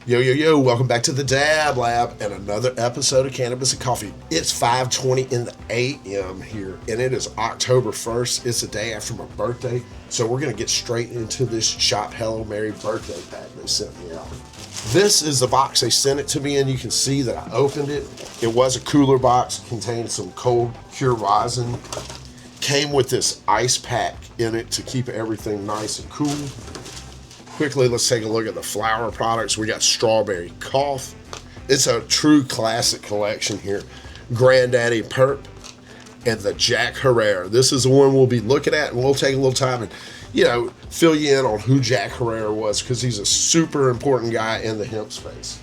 Yo, yo, yo, welcome back to the Dab Lab and another episode of Cannabis and Coffee. It's 5:20 in the a.m. here, and it is October 1st. It's the day after my birthday, so we're going to get straight into this Shop Hello Mary birthday pack they sent me out. This is the box they sent it to me, and you can see that I opened it. It was a cooler box, contained some cold cure rosin. Came with this ice pack in it to keep everything nice and cool. Quickly, let's take a look at the flower products. We got Strawberry Cough. It's a true classic collection here. Granddaddy Perp and the Jack Herrera. This is the one we'll be looking at, and we'll take a little time and, fill you in on who Jack Herrera was, because he's a super important guy in the hemp space.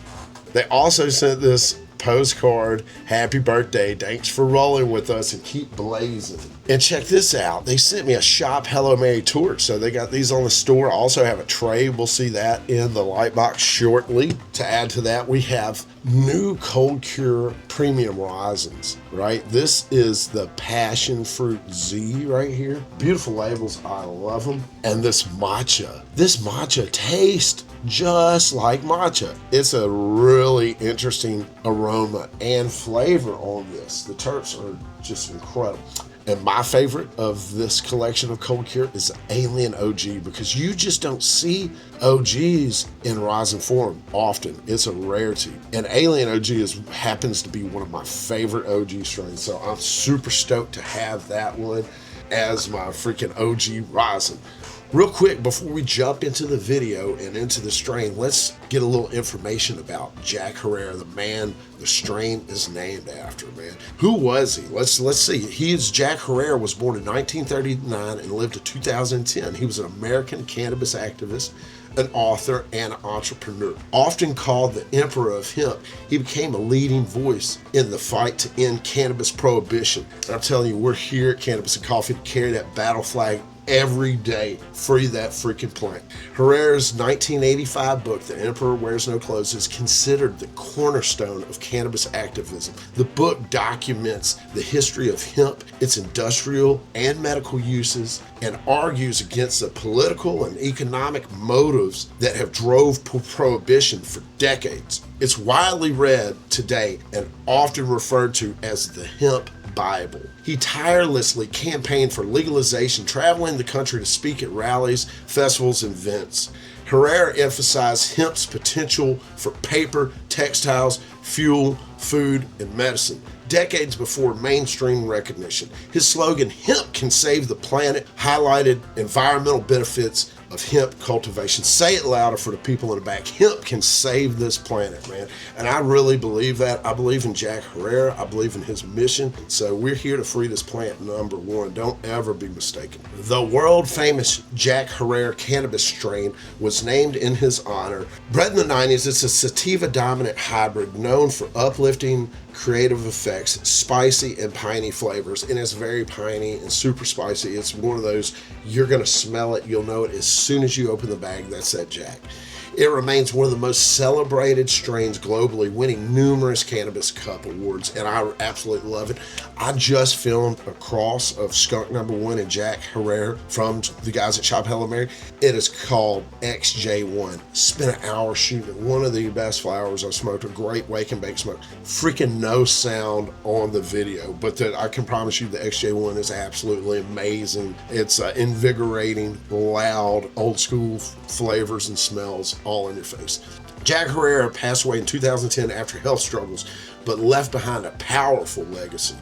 They also sent this postcard, happy birthday, thanks for rolling with us and keep blazing. And check this out, they sent me a Shop Hello Mary torch, so they got these on the store. I also have a tray, we'll see that in the light box shortly. To add to that, we have new Cold Cure premium rosins, right? This is the Passion Fruit Z right here. Beautiful labels, I love them. And this matcha tastes just like matcha. It's a really interesting aroma and flavor on this. The terps are just incredible. And my favorite of this collection of Cold Cure is the Alien OG, because you just don't see OGs in rosin form often. It's a rarity. And Alien OG happens to be one of my favorite OG strains, so I'm super stoked to have that one as my freaking OG rosin. Real quick, before we jump into the video and into the strain, let's get a little information about Jack Herrera, the man the strain is named after, man. Who was he? Let's see. Jack Herrera was born in 1939 and lived to 2010. He was an American cannabis activist, an author, and an entrepreneur. Often called the Emperor of Hemp, he became a leading voice in the fight to end cannabis prohibition. And I'm telling you, we're here at Cannabis and Coffee to carry that battle flag every day. Free that freaking plant. Herrera's 1985 book, The Emperor Wears No Clothes, is considered the cornerstone of cannabis activism. The book documents the history of hemp, its industrial and medical uses, and argues against the political and economic motives that have drove prohibition for decades. It's widely read today and often referred to as the hemp Bible. He tirelessly campaigned for legalization, traveling the country to speak at rallies, festivals, and events. Herrera emphasized hemp's potential for paper, textiles, fuel, food, and medicine. Decades before mainstream recognition, his slogan, "Hemp can save the planet," highlighted environmental benefits of hemp cultivation. Say it louder for the people in the back. Hemp can save this planet, man. And I really believe that. I believe in Jack Herrera. I believe in his mission. So we're here to free this plant, number one. Don't ever be mistaken. The world famous Jack Herrera cannabis strain was named in his honor. Bred in the 90s, it's a sativa dominant hybrid known for uplifting creative effects, spicy and piney flavors, and it's very piney and super spicy. It's one of those, you're gonna smell it, you'll know it as soon as you open the bag. That's that Jack. It remains one of the most celebrated strains globally, winning numerous Cannabis Cup awards, and I absolutely love it. I just filmed a cross of Skunk Number 1 and Jack Herrera from the guys at Shop Hello Mary. It is called XJ1. Spent an hour shooting it. One of the best flowers I've smoked. A great wake and bake smoke. Freaking no sound on the video, but I can promise you the XJ1 is absolutely amazing. It's invigorating, loud, old school flavors and smells all in your face. Jack Herrera passed away in 2010 after health struggles, but left behind a powerful legacy.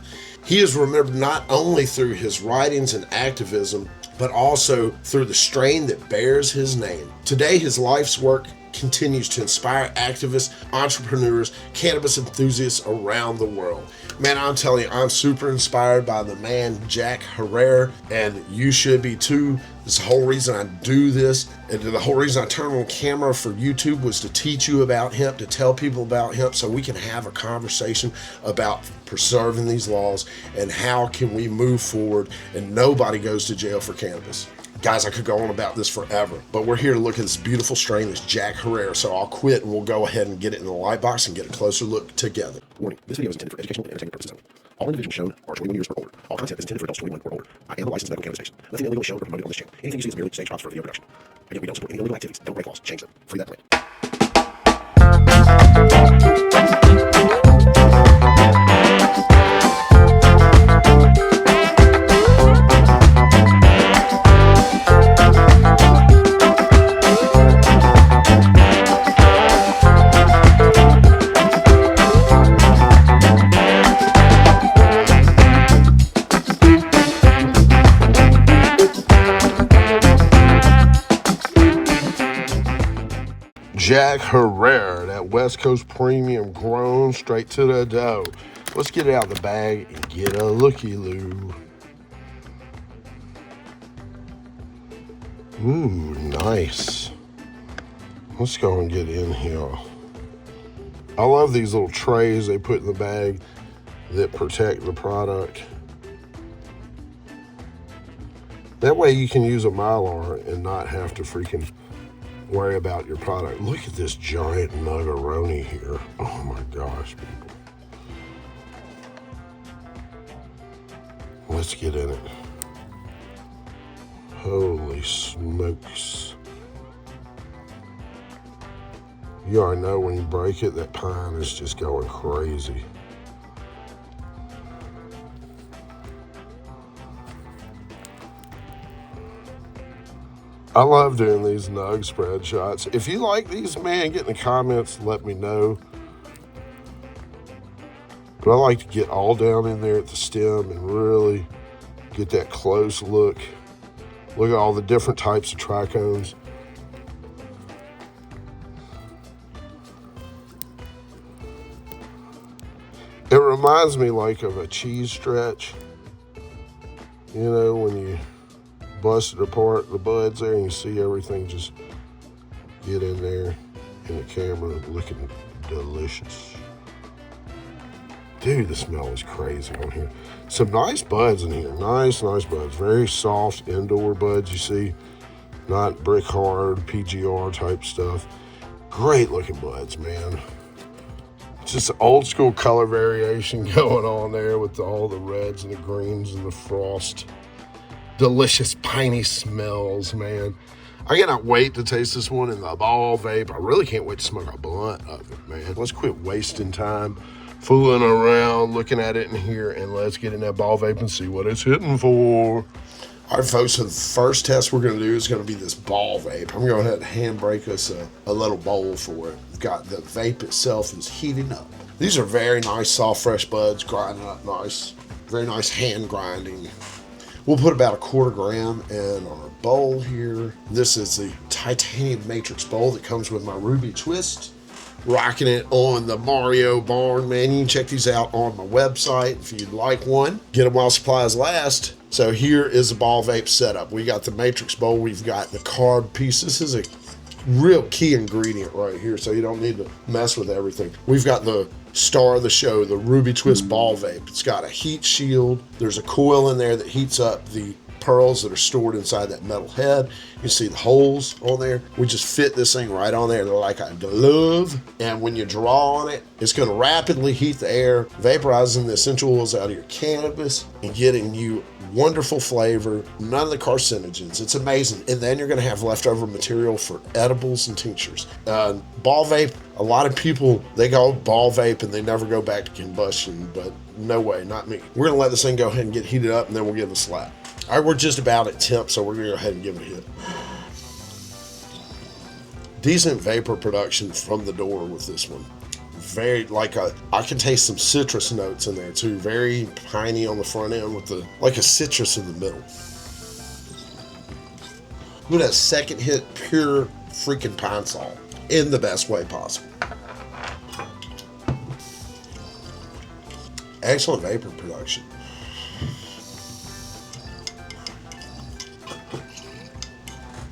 He is remembered not only through his writings and activism, but also through the strain that bears his name. Today, his life's work continues to inspire activists, entrepreneurs, cannabis enthusiasts around the world. Man, I'm telling you, I'm super inspired by the man Jack Herrera, and you should be too. This is the whole reason I do this, and the whole reason I turned on camera for YouTube was to teach you about hemp, to tell people about hemp, so we can have a conversation about preserving these laws and how can we move forward and nobody goes to jail for cannabis. Guys, I could go on about this forever, but we're here to look at this beautiful strain, this Jack Herrera, so I'll quit and we'll go ahead and get it in the light box and get a closer look together. Warning, this video is intended for educational and entertainment purposes only. All individuals shown are 21 years or older. All content is intended for adults 21 or older. I am a licensed medical cannabis station. Nothing illegal is shown or promoted on this channel. Anything you see is merely stage props for video production. Again, we don't support any illegal activities. Don't break laws. Change them. Free that plant. Jack Herrera, that West Coast premium grown straight to the dough. Let's get it out of the bag and get a looky-loo. Ooh, nice. Let's go and get in here. I love these little trays they put in the bag that protect the product. That way you can use a Mylar and not have to freaking worry about your product. Look at this giant nuggeroni here. Oh my gosh, people. Let's get in it. Holy smokes. You already know when you break it, that pine is just going crazy. I love doing these nug spread shots. If you like these, man, get in the comments, let me know. But I like to get all down in there at the stem and really get that close look. Look at all the different types of trichomes. It reminds me like of a cheese stretch. You know, when you bust it apart, the buds there, and you see everything just get in there in the camera looking delicious. Dude, the smell is crazy on here. Some nice buds in here. Nice buds. Very soft indoor buds, you see. Not brick hard, PGR type stuff. Great looking buds, man. Just old school color variation going on there with all the reds and the greens and the frost. Delicious piney smells, man. I cannot wait to taste this one in the ball vape. I really can't wait to smoke a blunt of it, man. Let's quit wasting time fooling around, looking at it in here, and let's get in that ball vape and see what it's hitting for. All right, folks, so the first test we're going to do is going to be this ball vape. I'm going to hand break us a little bowl for it. We've got the vape itself is heating up. These are very nice, soft, fresh buds, grinding up nice. Very nice hand grinding. We'll put about 1/4 gram in our bowl here. This is the titanium matrix bowl that comes with my ruby twist. Rocking it on the Mario Bong, man. You can check these out on my website if you'd like one. Get them while supplies last. So here is the ball vape setup. We got the matrix bowl. We've got the carb piece. This is a real key ingredient right here, so you don't need to mess with everything. We've got the star of the show, the Ruby Twist ball vape. It's got a heat shield. There's a coil in there that heats up the pearls that are stored inside that metal head. You see the holes on there. We just fit this thing right on there. They're like a glove. And when you draw on it, it's going to rapidly heat the air, vaporizing the essential oils out of your cannabis and getting you wonderful flavor, none of the carcinogens. It's amazing. And then you're going to have leftover material for edibles and tinctures. Ball vape, a lot of people, they go ball vape and they never go back to combustion, but no way, not me. We're going to let this thing go ahead and get heated up, and then we'll give it a slap. All right, we're just about at temp, so we're going to go ahead and give it a hit. Decent vapor production from the door with this one. Very, I can taste some citrus notes in there too. Very piney on the front end with like a citrus in the middle. Look at that second hit, pure freaking pine salt in the best way possible. Excellent vapor production.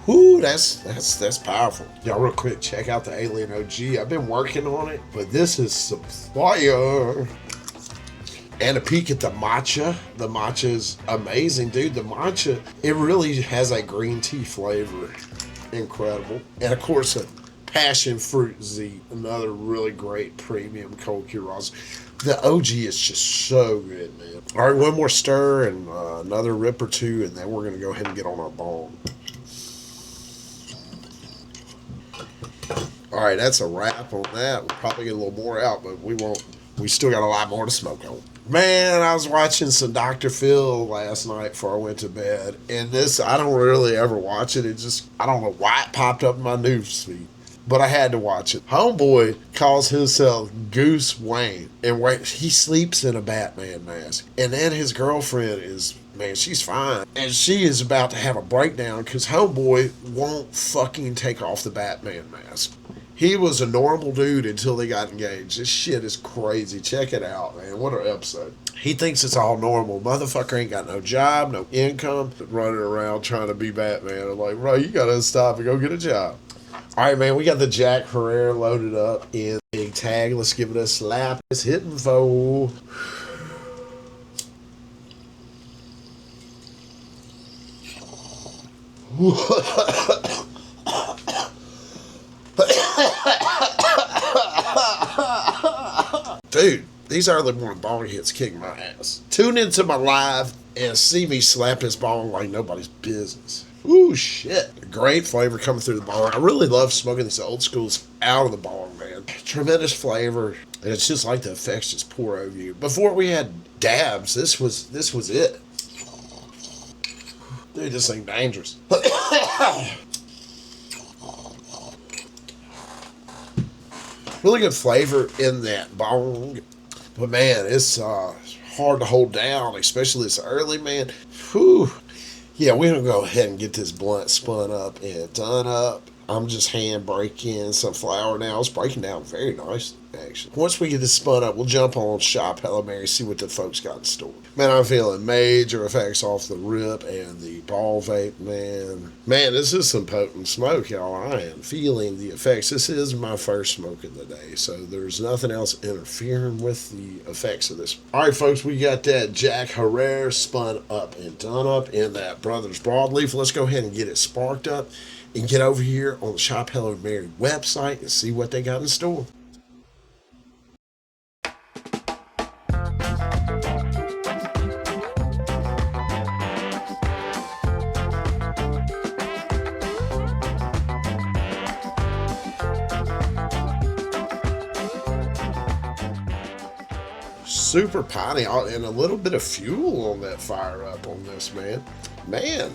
Whoo, that's powerful. Y'all, real quick, check out the Alien OG. I've been working on it, but this is some fire. And a peek at the matcha. The matcha is amazing, dude. The matcha, it really has that green tea flavor. Incredible. And of course, a passion fruit Z, another really great premium cold cure rosin. The OG is just so good, man. All right, one more stir and another rip or two, and then we're going to go ahead and get on our bong. All right, that's a wrap on that. We'll probably get a little more out, but we won't. We still got a lot more to smoke on. Man, I was watching some Dr. Phil last night before I went to bed, and this, I don't really ever watch it. It just, I don't know why it popped up in my news feed, but I had to watch it. Homeboy calls himself Goose Wayne, and he sleeps in a Batman mask, and then his girlfriend is, man, she's fine. And she is about to have a breakdown because homeboy won't fucking take off the Batman mask. He was a normal dude until they got engaged. This shit is crazy. Check it out, man. What an episode. He thinks it's all normal. Motherfucker ain't got no job, no income, running around trying to be Batman. I'm like, bro, you gotta stop and go get a job. All right, man, we got the Jack Herrera loaded up in big tag. Let's give it a slap. It's hitting foe. Dude, these early morning bong hits kick my ass. Tune into my live and see me slap this bong like nobody's business. Ooh, shit. Great flavor coming through the bong. I really love smoking these old schools out of the bong, man. Tremendous flavor. And it's just like the effects just pour over you. Before we had dabs, this was it. Dude, this thing dangerous. Really good flavor in that bong. But man, it's hard to hold down, especially this early, man. Whew. Yeah, we're going to go ahead and get this blunt spun up and done up. I'm just hand breaking some flour now. It's breaking down very nice, actually. Once we get this spun up, we'll jump on Shop Hello Mary, see what the folks got in store. Man, I'm feeling major effects off the rip and the ball vape, man. Man, this is some potent smoke, y'all. I am feeling the effects. This is my first smoke of the day, so there's nothing else interfering with the effects of this. All right, folks, we got that Jack Herrera spun up and done up in that Brothers Broadleaf. Let's go ahead and get it sparked up and get over here on the Shop Hello Mary website and see what they got in store. Super piney and a little bit of fuel on that fire up on this, man. Man,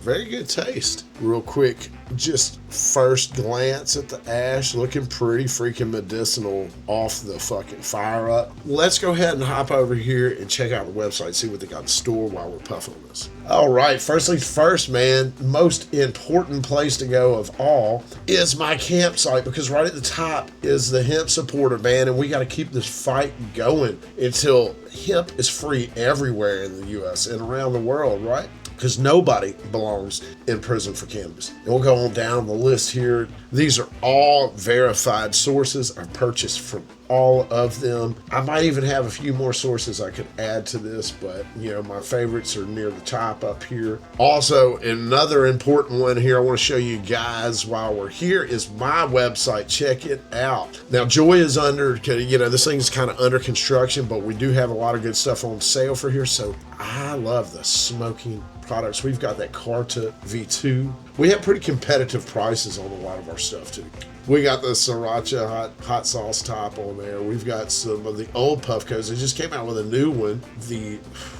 very good taste. Real quick, just first glance at the ash, looking pretty freaking medicinal off the fucking fire up. Let's go ahead and hop over here and check out the website, see what they got in store while we're puffing on this. All right, first, man, most important place to go of all is my campsite, because right at the top is the hemp supporter, man, and we got to keep this fight going until hemp is free everywhere in the U.S. and around the world, right? Because nobody belongs in prison for cannabis. And we'll go on down the list here. These are all verified sources. I've purchased from all of them. I might even have a few more sources I could add to this, but my favorites are near the top up here. Also, another important one here I want to show you guys while we're here is my website. Check it out. Now, Joy is under, this thing's kind of under construction, but we do have a lot of good stuff on sale for here. So I love the smoking products. We've got that Carta V2. We have pretty competitive prices on a lot of our stuff too. We got the Sriracha hot sauce top on there. We've got some of the old Puffcos. They just came out with a new one.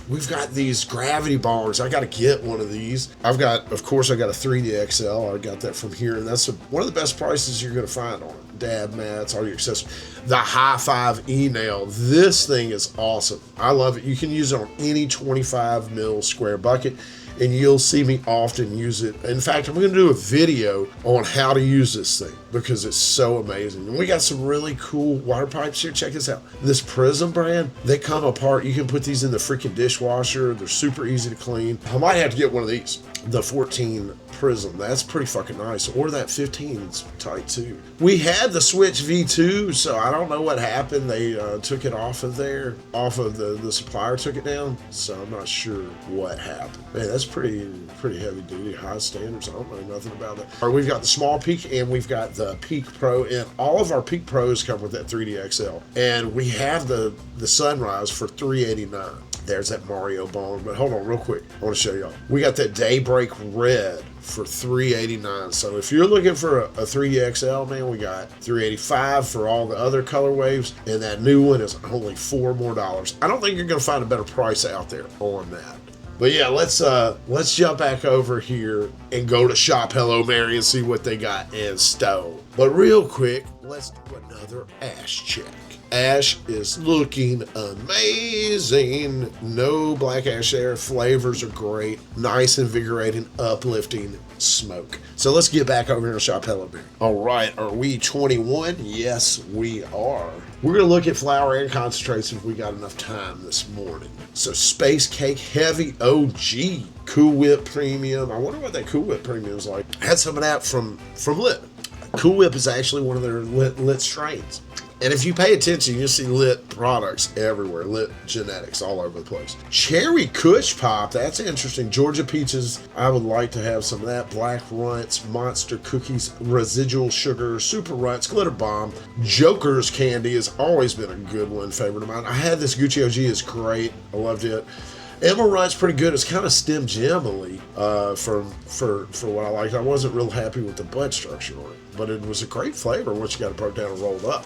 We've got these gravity bongs. I got to get one of these. Of course, I got a 3D XL. I got that from here, and that's one of the best prices you're going to find on it. Dab mats, all your accessories. The High Five E-Nail. This thing is awesome. I love it. You can use it on any 25 mil square bucket, and you'll see me often use it. In fact, I'm going to do a video on how to use this thing because it's so amazing. And we got some really cool water pipes here. Check this out. This Prism brand, they come apart. You can put these in the freaking dishwasher. They're super easy to clean. I might have to get one of these. The 14 Prism, that's pretty fucking nice. Or that 15's tight too. We had the Switch V2, so I don't know what happened. They took it off of there, the supplier took it down, so I'm not sure what happened. Man, that's pretty heavy duty, high standards. I don't know nothing about that. All right, we've got the Small Peak and we've got the Peak Pro, and all of our Peak Pros come with that 3D XL. And we have the Sunrise for $389. There's that Mario Bong, but hold on real quick. I want to show y'all. We got that Daybreak Red for $389. So if you're looking for a 3D XL, man, we got $385 for all the other color waves, and that new one is only $4 more. I don't think you're going to find a better price out there on that. But yeah, let's jump back over here and go to Shop Hello Mary and see what they got in store. But real quick, let's do another Ash check. Ash is looking amazing. No black ash there. Flavors are great. Nice, invigorating, uplifting smoke. So let's get back over here to Shop Hello Berry. All right, are we 21? Yes, we are. We're going to look at flour and concentrates if we got enough time this morning. So Space Cake Heavy OG Cool Whip Premium. I wonder what that Cool Whip Premium is like. I had some of that from Lit. Cool Whip is actually one of their lit strains. And if you pay attention, you'll see lit products everywhere. Lit genetics all over the place. Cherry Kush Pop, that's interesting. Georgia Peaches, I would like to have some of that. Black Runts, Monster Cookies, Residual Sugar, Super Runts, Glitter Bomb. Joker's Candy has always been a good one, favorite of mine. I had this Gucci OG, it's great. I loved it. Emerald Run's pretty good. It's kind of stem jam-y for what I liked. I wasn't real happy with the bud structure on it, but it was a great flavor once you got it broke down and rolled up.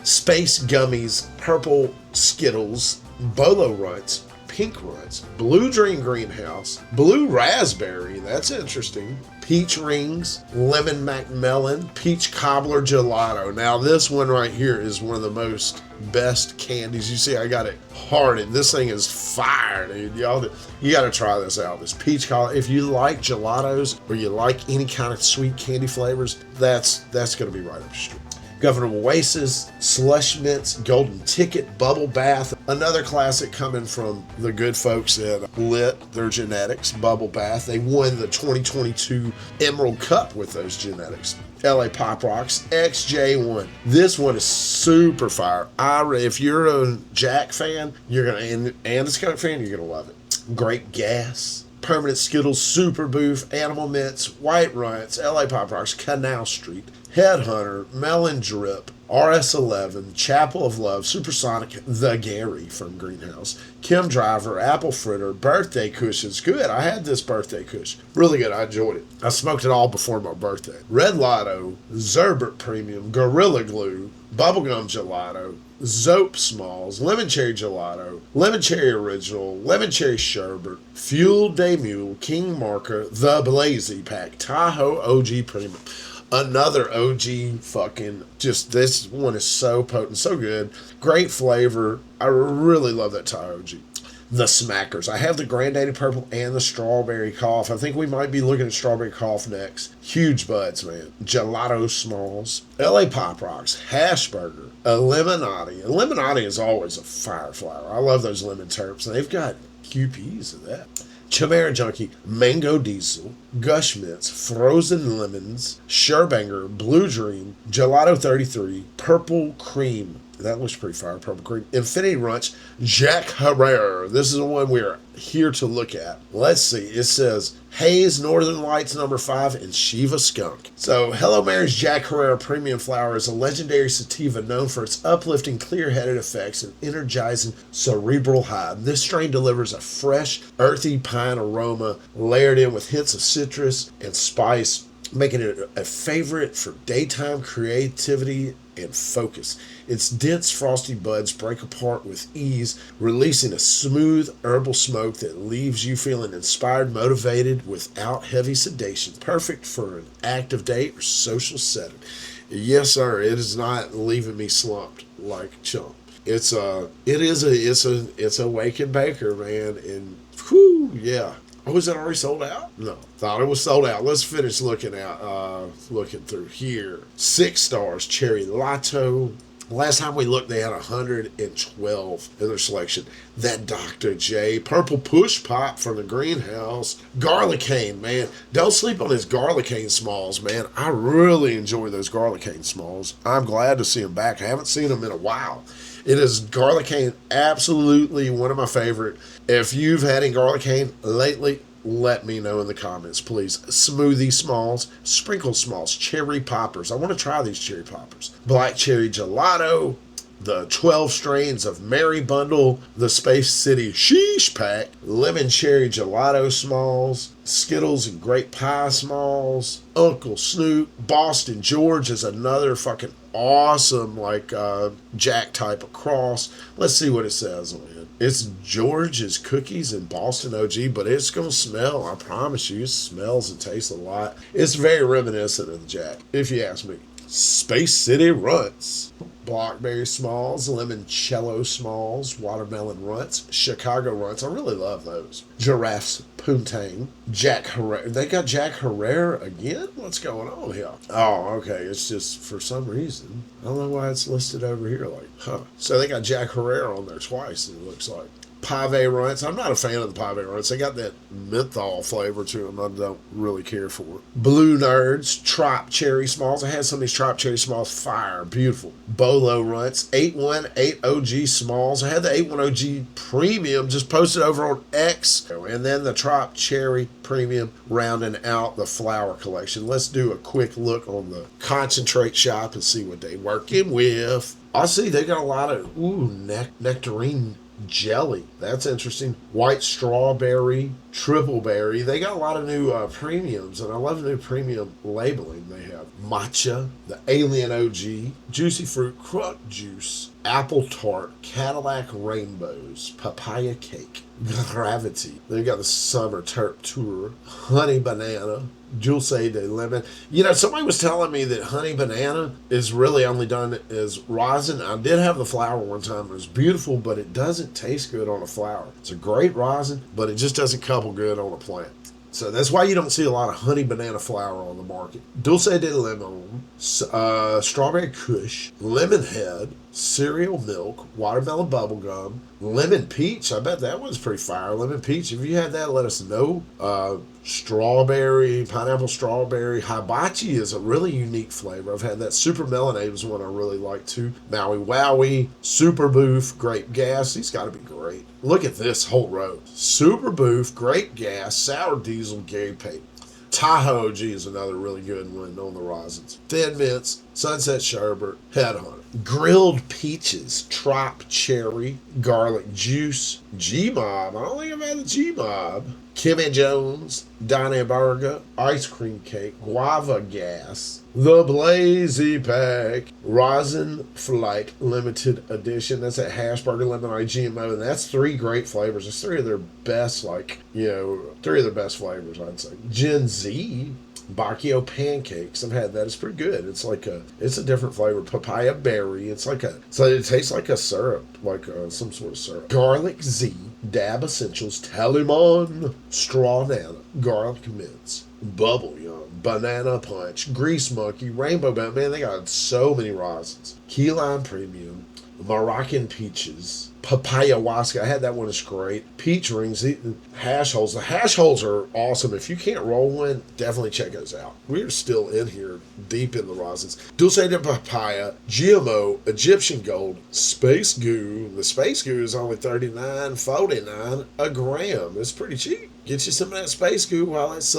Space Gummies, Purple Skittles, Bolo Runts, Pink Runts, Blue Dream Greenhouse, Blue Raspberry, that's interesting, Peach Rings, Lemon Macmelon, Peach Cobbler Gelato. Now this one right here is one of the most best candies. You see, I got it hearted. This thing is fire, dude. Y'all, you got to try this out. This peach cobbler. If you like gelatos or you like any kind of sweet candy flavors, that's going to be right up your street. Governor Oasis, Slush Mints, Golden Ticket, Bubble Bath. Another classic coming from the good folks at Lit, their genetics, Bubble Bath. They won the 2022 Emerald Cup with those genetics. LA Pop Rocks, XJ1. This one is super fire. If you're a Jack fan, you're gonna and a Skunk fan, you're gonna love it. Great Gas, Permanent Skittles, Super Boof, Animal Mints, White Runts, LA Pop Rocks, Canal Street, Headhunter, Melon Drip, RS11, Chapel of Love, Supersonic, The Gary from Greenhouse, Kim Driver, Apple Fritter, Birthday Cushions. Good. I had this birthday cushion. Really good. I enjoyed it. I smoked it all before my birthday. Red Lotto, Zerbert Premium, Gorilla Glue, Bubblegum Gelato, Zope Smalls, Lemon Cherry Gelato, Lemon Cherry Original, Lemon Cherry Sherbet, Fuel Day Mule, King Marker, The Blazy Pack, Tahoe OG Premium. Another OG fucking, just this one is so potent, so good. Great flavor. I really love that Thai OG. The Smackers. I have the Granddaddy Purple and the Strawberry Cough. I think we might be looking at Strawberry Cough next. Huge buds, man. Gelato Smalls. LA Pop Rocks. Hash Burger. Eliminati. Eliminati is always a fire flower. I love those lemon terps. And they've got QPs of that. Chimera Junkie, Mango Diesel, Gush Mints, Frozen Lemons, Sherbanger, Blue Dream, Gelato 33, Purple Cream. That looks pretty fire, Purple Cream. Infinity Runch, Jack Herrera. This is the one we're here to look at. Let's see. It says Haze, Northern Lights number 5, and Shiva Skunk. So Hello Mary's Jack Herrera Premium Flower is a legendary sativa known for its uplifting, clear-headed effects and energizing cerebral high. This strain delivers a fresh, earthy pine aroma layered in with hints of citrus and spice, making it a favorite for daytime creativity and focus. Its dense, frosty buds break apart with ease, releasing a smooth herbal smoke that leaves you feeling inspired, motivated, without heavy sedation. Perfect for an active day or social setting. Yes, sir. It is not leaving me slumped like chump. It's a Wake and Baker, man, and whew, yeah. Oh, is it already sold out? No, thought it was sold out. Let's finish looking through here. 6 stars, Cherry Lato. Last time we looked, they had 112 in their selection. That Dr. J, Purple Push Pop from the Greenhouse, Garlicane, man. Don't sleep on his Garlicane Smalls, man. I really enjoy those Garlicane Smalls. I'm glad to see them back. I haven't seen them in a while. It is Garlicane, absolutely one of my favorite. If you've had any Garlicane lately, let me know in the comments, please. Smoothie Smalls, Sprinkle Smalls, Cherry Poppers. I want to try these Cherry Poppers. Black Cherry Gelato, the 12 strains of Mary Bundle, the Space City Sheesh Pack, Lemon Cherry Gelato Smalls, Skittles and Grape Pie Smalls, Uncle Snoop, Boston George is another fucking awesome, Jack type of cross. Let's see what it says on it. It's George's Cookies and Boston OG, but it's going to smell, I promise you, it smells and tastes a lot. It's very reminiscent of the Jack, if you ask me. Space City Runts, Blackberry Smalls, Limoncello Smalls, Watermelon Runts, Chicago Runts. I really love those. Giraffes Poontang, Jack Herrera. They got Jack Herrera again? What's going on here? Oh, okay. It's just for some reason. I don't know why it's listed over here. Like, huh. So they got Jack Herrera on there twice, it looks like. Pave Runts. I'm not a fan of the Pave Runts. They got that menthol flavor to them I don't really care for. Blue Nerds, Trop Cherry Smalls. I had some of these Trop Cherry Smalls. Fire. Beautiful. Bolo Runts, 818 OG Smalls. I had the 81 OG Premium just posted over on X. And then the Trop Cherry Premium rounding out the flower collection. Let's do a quick look on the concentrate shop and see what they working with. I see they got a lot of nectarine jelly. That's interesting. White strawberry, triple berry. They got a lot of new premiums, and I love the new premium labeling they have. Matcha, the Alien OG, Juicy Fruit, Crunk Juice, Apple Tart, Cadillac Rainbows, Papaya Cake, Gravity. They got the Summer Terp Tour, Honey Banana, Dulce de Lemon. You know, somebody was telling me that Honey Banana is really only done as rosin. I did have the flower one time. It was beautiful, but it doesn't taste good on a flower. It's a great rosin, but it just doesn't couple good on a plant. So that's why you don't see a lot of Honey Banana flower on the market. Dulce de Lemon, Strawberry Kush, Lemon Head, Cereal Milk, Watermelon Bubblegum, Lemon Peach. I bet that one's pretty fire. Lemon Peach. If you had that, let us know. Strawberry, Pineapple Strawberry. Hibachi is a really unique flavor. I've had that. Super Melonade was one I really like too. Maui Wowie, Super Boof, Grape Gas. These got to be great. Look at this whole row. Super Boof, Grape Gas, Sour Diesel, Gary Pate. Tahoe OG is another really good one on the rosins. Thin Mints, Sunset Sherbet, Headhunter. Grilled Peaches, Trop Cherry, Garlic Juice, G-Mob. I don't think I've had the G-Mob. Kimmy Jones, Donnie Burger, Ice Cream Cake, Guava Gas, The Blazy Pack, Rosin Flight Limited Edition. That's a hash burger, lemon GMO, and that's 3 great flavors. It's 3 of their best, 3 of their best flavors, I'd say. Gen Z, Bacchio Pancakes. I've had that. It's pretty good. It's a different flavor. Papaya Berry. It tastes like a syrup, some sort of syrup. Garlic Z, Dab Essentials, Talimon, Straw Nana, Garlic Mints, Bubble Yum, Banana Punch, Grease Monkey, Rainbow Belt. Man, they got so many rosins. Key Lime Premium, Moroccan Peaches, Papaya Waska. I had that one. It's great. Peach Rings, hash holes. The hash holes are awesome. If you can't roll one, definitely check those out. We're still in here deep in the rosins. Dulce de Papaya, GMO, Egyptian Gold, Space Goo. The Space Goo is only $39.49 a gram. It's pretty cheap. Get you some of that Space Goo while its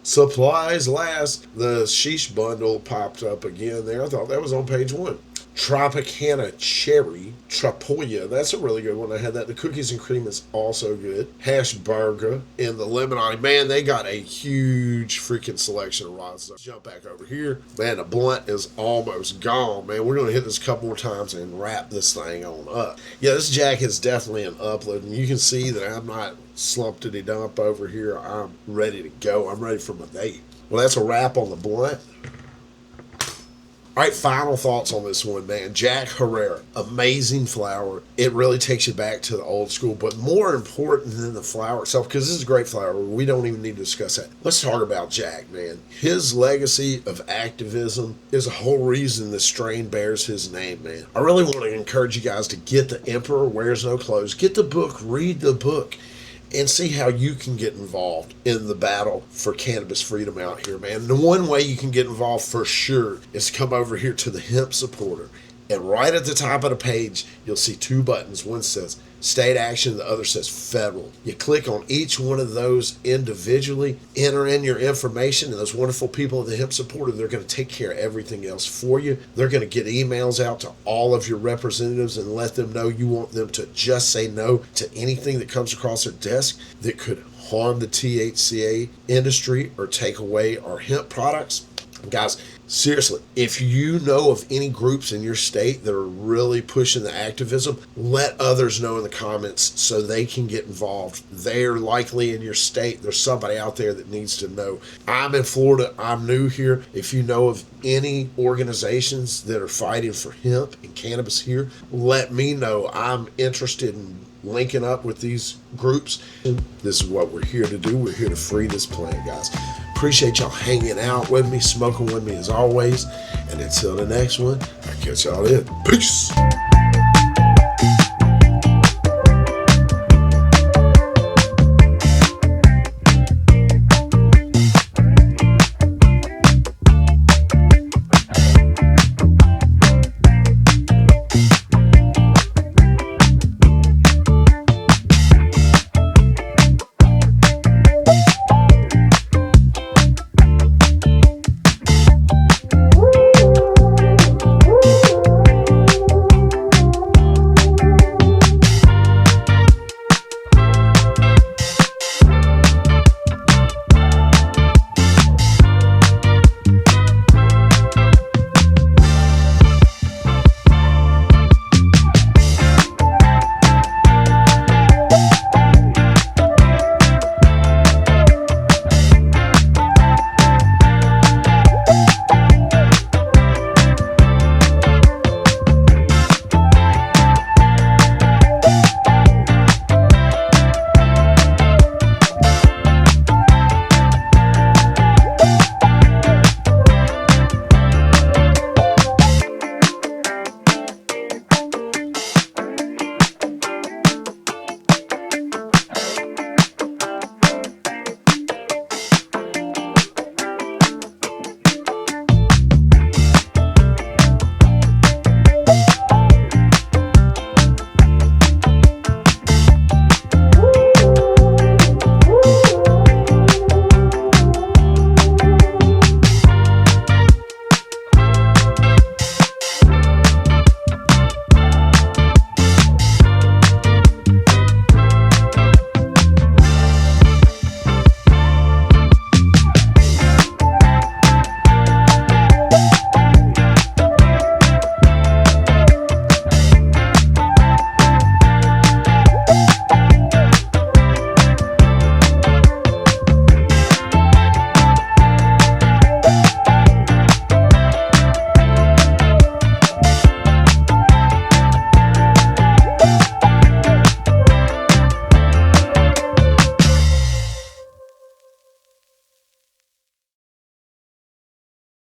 supplies last. The Sheesh bundle popped up again there. I thought that was on page 1. Tropicana Cherry, Trapoya. That's a really good one. I had that. The cookies and cream is also good. Hash Burger and the Lemonade. Man, they got a huge freaking selection of rosins. Jump back over here. Man, the blunt is almost gone, man. We're going to hit this a couple more times and wrap this thing on up. Yeah, this jack is definitely an upload, and you can see that I'm not slumpity dump over here. I'm ready to go. I'm ready for my date. Well, that's a wrap on the blunt. All right, final thoughts on this one, man. Jack Herrera, amazing flower. It really takes you back to the old school, but more important than the flower itself, because this is a great flower. We don't even need to discuss that. Let's talk about Jack, man. His legacy of activism is a whole reason the strain bears his name, man. I really want to encourage you guys to get The Emperor Wears No Clothes. Get the book, read the book, and see how you can get involved in the battle for cannabis freedom out here, man. The one way you can get involved for sure is to come over here to the Hemp Supporter. And right at the top of the page, you'll see 2 buttons. One says state action, the other says federal. You click on each one of those individually, enter in your information, and those wonderful people at the Hemp Supporter, they're going to take care of everything else for you. They're going to get emails out to all of your representatives and let them know you want them to just say no to anything that comes across their desk that could harm the THCA industry or take away our hemp products. Guys, Seriously, if you know of any groups in your state that are really pushing the activism, let others know in the comments so they can get involved. They're likely in your state. There's somebody out there that needs to know. I'm in Florida. I'm new here. If you know of any organizations that are fighting for hemp and cannabis here, let me know. I'm interested in linking up with these groups. This is what we're here to do. We're here to free this plant, guys. Appreciate y'all hanging out with me, smoking with me as always. And until the next one, I catch y'all in. Peace.